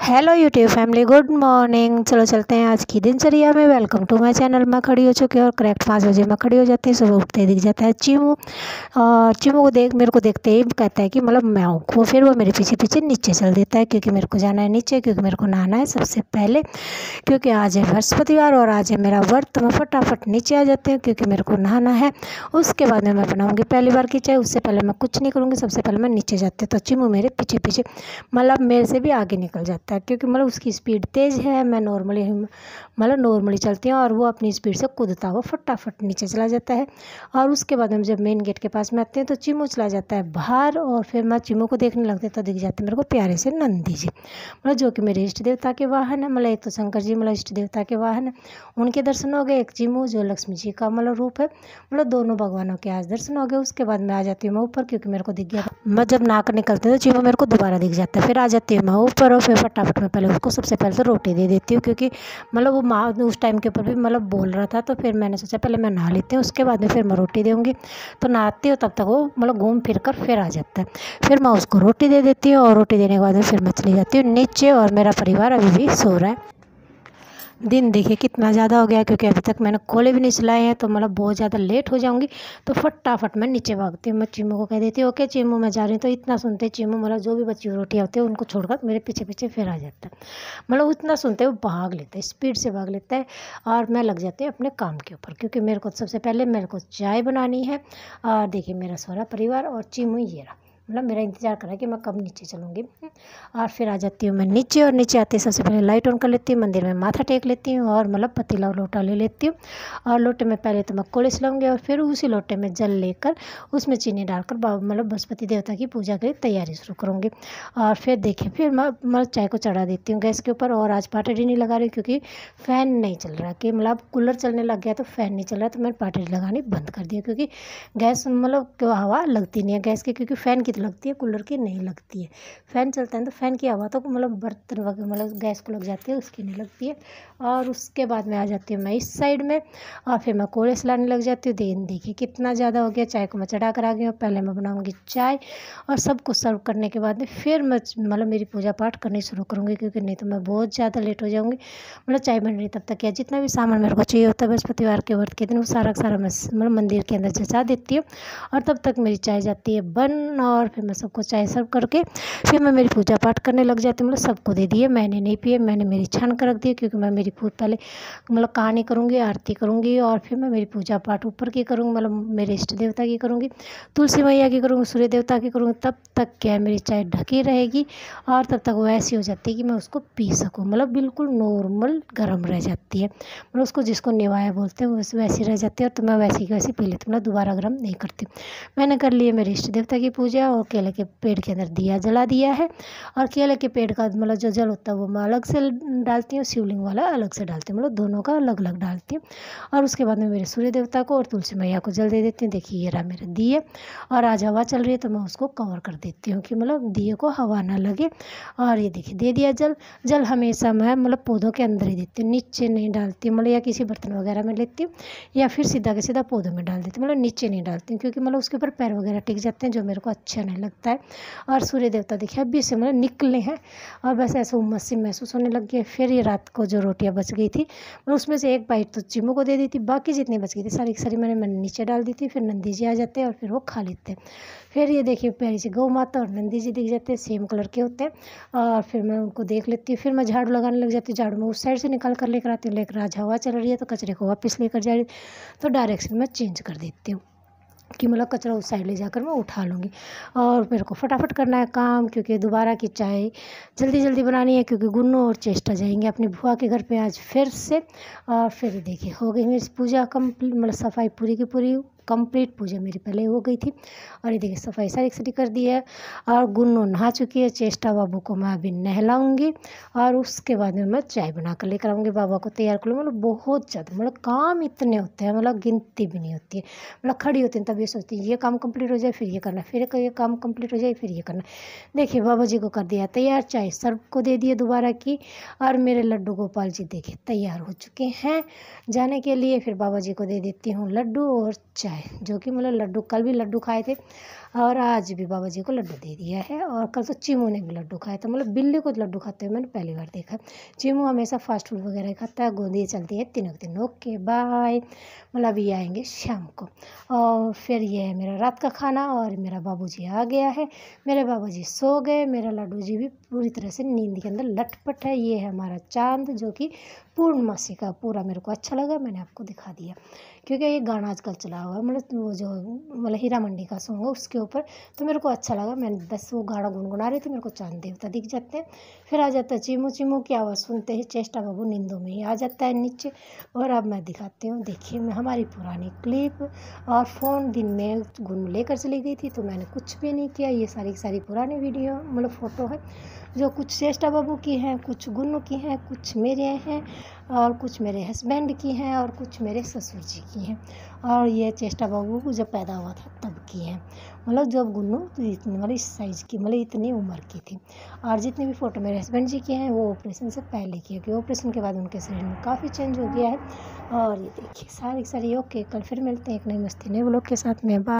Hello YouTube family, good morning. चलो चलते हैं आज की दिनचर्या में। Welcome to my channel. मैं खड़ी हो चुकी हूँ और करेक्ट 5 बजे मैं खड़ी हो जाती हूँ। सुबह उठते ही दिख जाता है चीमू। और चीमू को मेरे को देखते ही कहता है कि मतलब मैं हूँ। फिर वो मेरे पीछे पीछे नीचे चल देता है क्योंकि मेरे को जाना है नीचे, क्योंकि मेरे को नहाना है सबसे पहले, क्योंकि आज है बृहस्पतिवार और आज है मेरा व्रत। तो मैं फटाफट नीचे आ जाती हूँ क्योंकि मेरे को नहाना है। उसके बाद में मैं बनाऊँगी पहली बार की चाय। उससे पहले मैं कुछ नहीं करूँगी, सबसे पहले मैं नीचे जाती हूँ। तो चीमू मेरे पीछे पीछे मतलब मेरे से भी आगे निकल जाता है क्योंकि मतलब उसकी स्पीड तेज़ है। मैं नॉर्मली चलती हूँ और वो अपनी स्पीड से कूदता हुआ फटाफट नीचे चला जाता है। और उसके बाद हम जब मेन गेट के पास में आते हैं तो चीमू चला जाता है बाहर और फिर मैं चीमू को देखने लगती तो दिख जाते मेरे को प्यारे से नंदी जी, मतलब जो कि मेरे इष्ट देवता के वाहन है। मतलब एक तो शंकर जी मतलब इष्ट देवता के वाहन है, उनके दर्शन हो गए। एक चीमू जो लक्ष्मी जी का मतलब रूप है, मतलब दोनों भगवानों के आज दर्शन हो गए। उसके बाद मैं आ जाती हूँ मैं ऊपर क्योंकि मेरे को दिख गया। मैं जब नाक निकलती हूँ तो चीमू मेरे को दोबारा दिख जाता है। फिर आ जाती हूँ मैं ऊपर और फिर फटाफट मैं पहले उसको सबसे पहले तो रोटी दे देती हूँ क्योंकि मतलब वो माँ उस टाइम के ऊपर भी मतलब बोल रहा था। तो फिर मैंने सोचा पहले मैं नहा लेती हूँ, उसके बाद में फिर मैं रोटी दूँगी। तो नहाती हूँ तब तक वो मतलब घूम फिर कर फिर आ जाता है। फिर मैं उसको रोटी दे देती हूँ और रोटी देने के बाद में फिर मैं चली जाती हूँ नीचे। और मेरा परिवार अभी भी सो रहा है। दिन देखिए कितना ज़्यादा हो गया क्योंकि अभी तक मैंने खोले भी नहीं चलाए हैं, तो मतलब बहुत ज़्यादा लेट हो जाऊंगी। तो फटाफट मैं नीचे भागती हूँ। मैं चीमू को कह देती हूँ ओके चीमू मैं जा रही हूँ। तो इतना सुनते चीमू मतलब जो भी बची हुई रोटियाँ होती है उनको छोड़कर मेरे पीछे पीछे फिर आ जाता है। मतलब इतना सुनते वो भाग लेता है, स्पीड से भाग लेता है। और मैं लग जाती हूँ अपने काम के ऊपर क्योंकि मेरे को सबसे पहले मेरे को चाय बनानी है। और देखिए मेरा सारा परिवार और चीमू ये रहा, मतलब मेरा इंतज़ार कर रहा है कि मैं कब नीचे चलूँगी। और फिर आ जाती हूँ मैं नीचे और नीचे आते सबसे पहले लाइट ऑन कर लेती हूँ, मंदिर में माथा टेक लेती हूँ और मतलब पतीला और लोटा ले लेती हूँ। और लोटे में पहले तो मैं कोलिस लाऊंगी और फिर उसी लोटे में जल लेकर उसमें चीनी डालकर मतलब बृहस्पति देवता की पूजा की तैयारी शुरू करूँगी। और फिर देखिए फिर मैं मतलब चाय को चढ़ा देती हूँ गैस के ऊपर। और आज पाटड़ी नहीं लगा रही क्योंकि फ़ैन नहीं चल रहा, कि मतलब कूलर चलने लग गया तो फ़ैन नहीं चल रहा, तो मैंने पाटड़ी लगानी बंद कर दिया क्योंकि गैस मतलब हवा लगती नहीं है गैस की, क्योंकि फ़ैन की तो लगती है कूलर की नहीं लगती है। फ़ैन चलता है तो फ़ैन की हवा तो मतलब बर्तन वगैरह मतलब गैस को लग जाती है, उसकी नहीं लगती है। और उसके बाद में आ जाती हूँ मैं इस साइड में और फिर मैं कोले लाने लग जाती हूँ। दिन देखिए कितना ज़्यादा हो गया। चाय को मैं चढ़ा कर आ गई हूँ। पहले मैं बनाऊँगी चाय और सबको सर्व करने के बाद में फिर मैं मतलब मेरी पूजा पाठ करनी शुरू करूँगी क्योंकि नहीं तो मैं बहुत ज़्यादा लेट हो जाऊँगी। मतलब चाय बन रही तब तक क्या जितना भी सामान मेरे को चाहिए होता है बृहस्पतिवार के व्रत के दिन वो सारा का सारा मैं मतलब मंदिर के अंदर जचा देती हूँ। और तब तक मेरी चाय जाती है बन और फिर मैं सबको चाय सर्व करके फिर मैं मेरी पूजा पाठ करने लग जाती हूँ। मतलब सबको दे दिए, मैंने नहीं पिए, मैंने मेरी छान कर रख दी क्योंकि मैं मेरी पहले मतलब कहानी करूँगी, आरती करूँगी और फिर मैं मेरी पूजा पाठ ऊपर की करूँगी, मतलब मेरे इष्ट देवता की करूँगी, तुलसी मैया की करूँगी, सूर्य देवता की करूँगी। तब तक क्या है मेरी चाय ढकी रहेगी और तब तक वो ऐसी हो जाती है कि मैं उसको पी सकूँ, मतलब बिल्कुल नॉर्मल गर्म रह जाती है। मतलब उसको जिसको निवाया बोलते हैं वैसी रह जाती है। और तो मैं वैसी की वैसी पी लेती हूँ, मतलब दोबारा गर्म नहीं करती। मैंने कर लिए मेरे इष्ट देवता की पूजा और केले के पेड़ के अंदर दिया जला दिया है। और केले के पेड़ का मतलब जो जल होता है वो मैं अलग से डालती हूँ, शिवलिंग वाला अलग से डालती हूँ, मतलब दोनों का अलग अलग डालती हूँ। और उसके बाद में मेरे सूर्य देवता को और तुलसी मैया को जल दे देती हूँ। देखिए ये रहा मेरे दिए। और आज हवा चल रही है तो मैं उसको कवर कर देती हूँ कि मतलब दिए को हवा ना लगे। और ये देखिए दे दिया जल। जल हमेशा मैं मतलब पौधों के अंदर ही देती हूँ, नीचे नहीं डालती हूँ, मतलब या किसी बर्तन वगैरह में लेती हूँ या फिर सीधा के सीधा पौधों में डाल देती हूँ, मतलब नीचे नहीं डालती हूँ क्योंकि मतलब उसके ऊपर पैर वगैरह टिक जाते हैं जो मेरे को अच्छा नहीं लगता है। और सूर्य देवता देखिए अभी से मतलब निकले हैं और बस ऐसा उमस सी महसूस होने लग गई है। फिर ये रात को जो रोटियां बच गई थी मैं उसमें से एक बाइट तो चिमू को दे दी थी, बाकी जितनी बच गई थी सारी की सारी मैंने नीचे डाल दी थी। फिर नंदी जी आ जाते हैं और फिर वो खा लेते हैं। फिर ये देखिए प्यारी सी गौ माता और नंदी जी दिख जाते हैं, सेम कलर के होते हैं। और फिर मैं उनको देख लेती हूँ। फिर मैं झाड़ू लगाने लग जाती हूँ, झाड़ू में उस साइड से निकाल कर लेकर आती हूँ, लेकर आज हवा चल रही है तो कचरे को वापस लेकर जा रही, तो डायरेक्शन मैं चेंज कर देती हूँ कि मतलब कचरा उस साइड ले जाकर मैं उठा लूँगी। और मेरे को फटाफट करना है काम क्योंकि दोबारा की चाय जल्दी जल्दी बनानी है क्योंकि गुन्नू और चेष्टा जाएंगे अपनी बुआ के घर पे आज फिर से। और फिर देखिए हो गई मेरी पूजा कंप्लीट, मतलब सफाई पूरी की पूरी कंप्लीट पूजा मेरी पहले हो गई थी। और ये देखिए सफाई सारी सारी कर दी है और गुन्नू नहा चुकी है। चेष्टा बाबू को मैं अभी नहलाऊँगी और उसके बाद में मैं चाय बना कर लेकर आऊँगी, बाबा को तैयार कर लूँगी। मतलब बहुत ज़्यादा मतलब काम इतने होते हैं, मतलब गिनती भी नहीं होती है। मतलब खड़ी होती हैं तब ये सोचती हैं ये काम कंप्लीट हो जाए फिर ये करना, फिर ये काम कंप्लीट हो जाए फिर ये करना। देखिए बाबा जी को कर दिया तैयार, चाय सर्व को दे दिए दोबारा की। और मेरे लड्डू गोपाल जी देखिए तैयार हो चुके हैं जाने के लिए। फिर बाबा जी को दे देती हूँ लड्डू और चाय। है, जो कि मतलब लड्डू, कल भी लड्डू खाए थे और आज भी बाबा जी को लड्डू दे दिया है। और कल तो चीमू ने भी लड्डू खाया था, मतलब बिल्ली को लड्डू खाते हुए मैंने पहली बार देखा। चीमू हमेशा फास्ट फूड वगैरह खाता है, गोंदी चलती है तीनों के दिन। ओके बाय, मतलब अभी आएंगे शाम को। और फिर ये है मेरा रात का खाना और मेरा बाबूजी आ गया है, मेरे बाबूजी सो गए, मेरा लड्डू जी भी पूरी तरह से नींद के अंदर लटपट है। ये है हमारा चांद जो कि पूर्णमासी का पूरा, मेरे को अच्छा लगा, मैंने आपको दिखा दिया। क्योंकि ये गाना आजकल चला हुआ है, मतलब वो जो मतलब हीरा मंडी का सॉन्ग है उसके ऊपर, तो मेरे को अच्छा लगा। मैंने बस वो गाना गुनगुना रही थी, मेरे को चांद देवता दिख जाते हैं। फिर आ जाता है चीमू, चीमू की आवाज़ सुनते ही चेष्टा बाबू नींदों में ही आ जाता है नीचे। और अब मैं दिखाती हूँ, देखिए मैं हमारी पुरानी क्लिप। और फ़ोन दिन में गुन लेकर चली गई थी तो मैंने कुछ भी नहीं किया। ये सारी की सारी पुरानी वीडियो मतलब फ़ोटो है, जो कुछ चेष्टा बाबू की हैं, कुछ गुन्नू की हैं, कुछ मेरे हैं और कुछ मेरे हस्बैंड की हैं और कुछ मेरे ससुर जी की हैं। और ये चेष्टा बाबू को जब पैदा हुआ था तब की हैं, मतलब जब गुन्नू तो इतनी मतलब इस साइज़ की, मतलब इतनी उम्र की थी। और जितनी भी फ़ोटो मेरे हस्बैंड जी की हैं वो ऑपरेशन से पहले की है, क्योंकि ऑपरेशन के बाद उनके शरीर में काफ़ी चेंज हो गया है। और ये देखिए सारी सारी। ओके, कल फिर मिलते हैं एक नई मस्ती नए व्लॉग के साथ में। बाय।